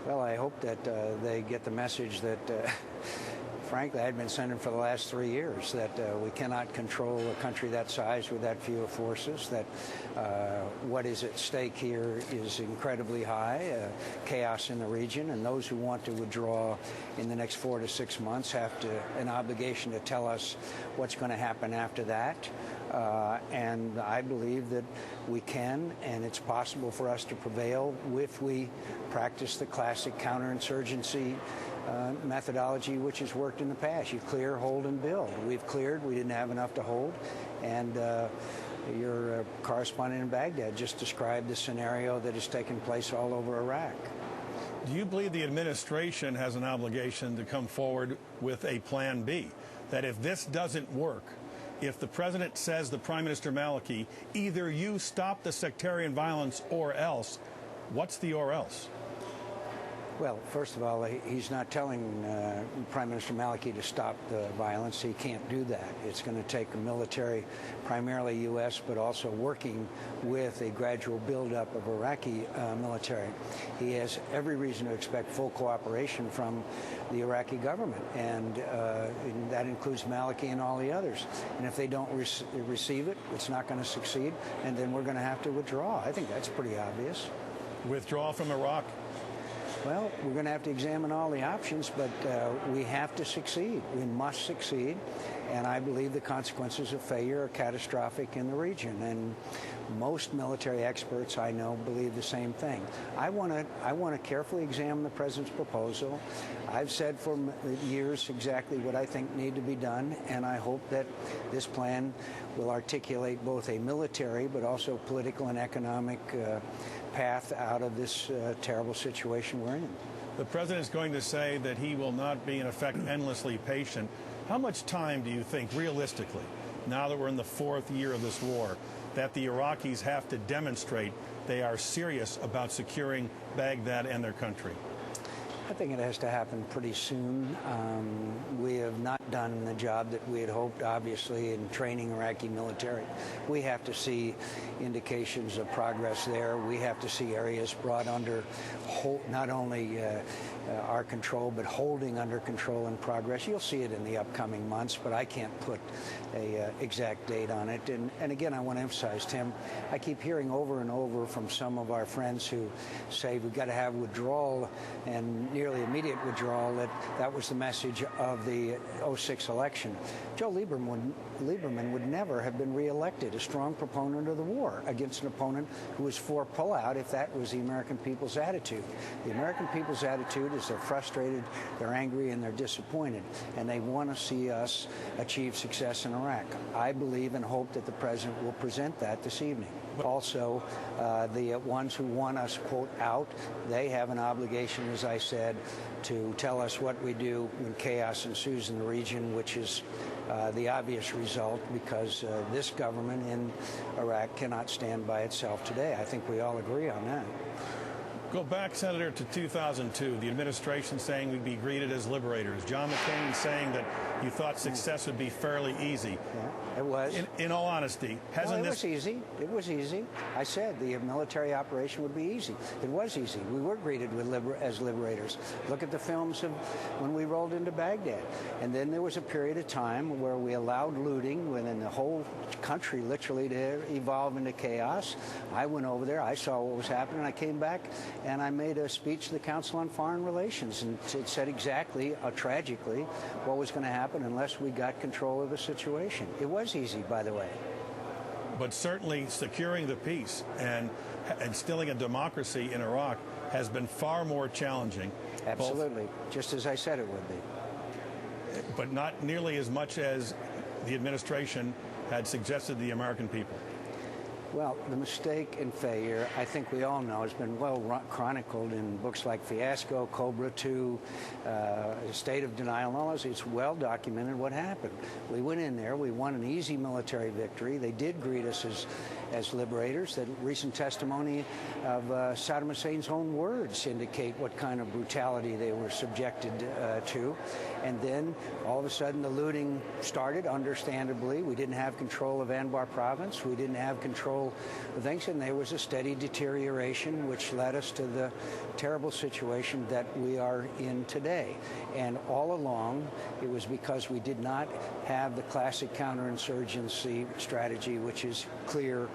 Well, I hope that they get the message that, frankly, I've been sending for the last 3 years, that we cannot control a country that size with that few forces, that what is at stake here is incredibly high, chaos in the region, and those who want to withdraw in the next 4 to 6 months have an obligation to tell us what's going to happen after that. And I believe that we can, and it's possible for us to prevail if we practice the classic counterinsurgency methodology which has worked in the past. You clear, hold, and build. We've cleared. We didn't have enough to hold. And your correspondent in Baghdad just described the scenario that has taken place all over Iraq. Do you believe the administration has an obligation to come forward with a plan B? That if this doesn't work, if the president says to Prime Minister Maliki, either you stop the sectarian violence or else, what's the or else? Well, first of all, he's not telling Prime Minister Maliki to stop the violence. He can't do that. It's going to take a military, primarily U.S., but also working with a gradual buildup of Iraqi military. He has every reason to expect full cooperation from the Iraqi government, and that includes Maliki and all the others. And if they don't receive it, it's not going to succeed, and then we're going to have to withdraw. I think that's pretty obvious. Withdraw from Iraq? Well, we're going to have to examine all the options, but we have to succeed. We must succeed, and I believe the consequences of failure are catastrophic in the region. And most military experts I know believe the same thing. I want to carefully examine the president's proposal. I've said for years exactly what I think need to be done, and I hope that this plan will articulate both a military but also political and economic path out of this terrible situation we're in. The president is going to say that he will not be, in effect, endlessly patient. How much time do you think, realistically, now that we're in the 4th year of this war, that the Iraqis have to demonstrate they are serious about securing Baghdad and their country? I think it has to happen pretty soon. We have not done the job that we had hoped, obviously, in training Iraqi military. We have to see indications of progress there. We have to see areas brought under not only our control, but holding under control and progress. You'll see it in the upcoming months, but I can't put a exact date on it. And again, I want to emphasize, Tim, I keep hearing over and over from some of our friends who say we've got to have withdrawal and nearly immediate withdrawal, that was the message of the 2006 election. Joe Lieberman would never have been reelected, a strong proponent of the war, against an opponent who was for pullout if that was the American people's attitude. The American people's attitude is they're frustrated, they're angry, and they're disappointed, and they want to see us achieve success in Iraq. I believe and hope that the president will present that this evening. Also, the ones who want us, quote, out, they have an obligation, as I said, to tell us what we do when chaos ensues in the region, which is the obvious result, because this government in Iraq cannot stand by itself today. I think we all agree on that. Go back, Senator, to 2002, the administration saying we'd be greeted as liberators. John McCain saying that you thought success would be fairly easy. Yeah, it was. In all honesty, hasn't this... It was easy. It was easy. I said the military operation would be easy. It was easy. We were greeted as liberators. Look at the films of when we rolled into Baghdad. And then there was a period of time where we allowed looting within the whole country literally to evolve into chaos. I went over there. I saw what was happening. I came back and I made a speech to the Council on Foreign Relations, and it said exactly, tragically, what was going to happen unless we got control of the situation. It was easy, by the way. But certainly securing the peace and instilling a democracy in Iraq has been far more challenging. Absolutely, just as I said it would be. But not nearly as much as the administration had suggested to the American people. Well, the mistake and failure, I think we all know, has been well chronicled in books like Fiasco, Cobra 2, State of Denial, and all those. It's well documented what happened. We went in there, we won an easy military victory. They did greet us as liberators. The recent testimony of Saddam Hussein's own words indicate what kind of brutality they were subjected to. And then all of a sudden the looting started, understandably. We didn't have control of Anbar province. We didn't have control control of things, and there was a steady deterioration which led us to the terrible situation that we are in today. And all along, it was because we did not have the classic counterinsurgency strategy, which is clear,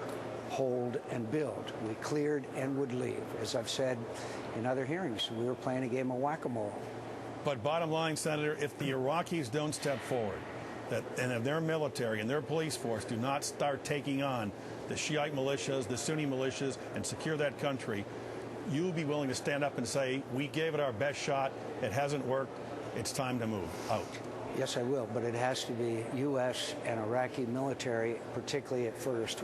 hold, and build. We cleared and would leave. As I've said in other hearings, we were playing a game of whack-a-mole. But bottom line, Senator, if the Iraqis don't step forward, and if their military and their police force do not start taking on the Shiite militias, the Sunni militias, and secure that country, you'll be willing to stand up and say, we gave it our best shot, it hasn't worked, it's time to move out. Yes, I will, but it has to be U.S. and Iraqi military, particularly at first,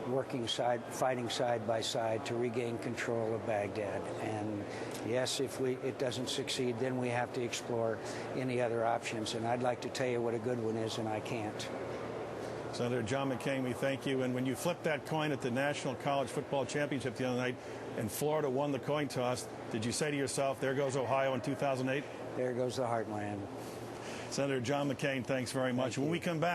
fighting side by side to regain control of Baghdad. And yes, if it doesn't succeed, then we have to explore any other options. And I'd like to tell you what a good one is, and I can't. Senator John McCain, we thank you. And when you flipped that coin at the National College Football Championship the other night, and Florida won the coin toss, did you say to yourself, there goes Ohio in 2008? There goes the Heartland. Senator John McCain, thanks very much. When we come back,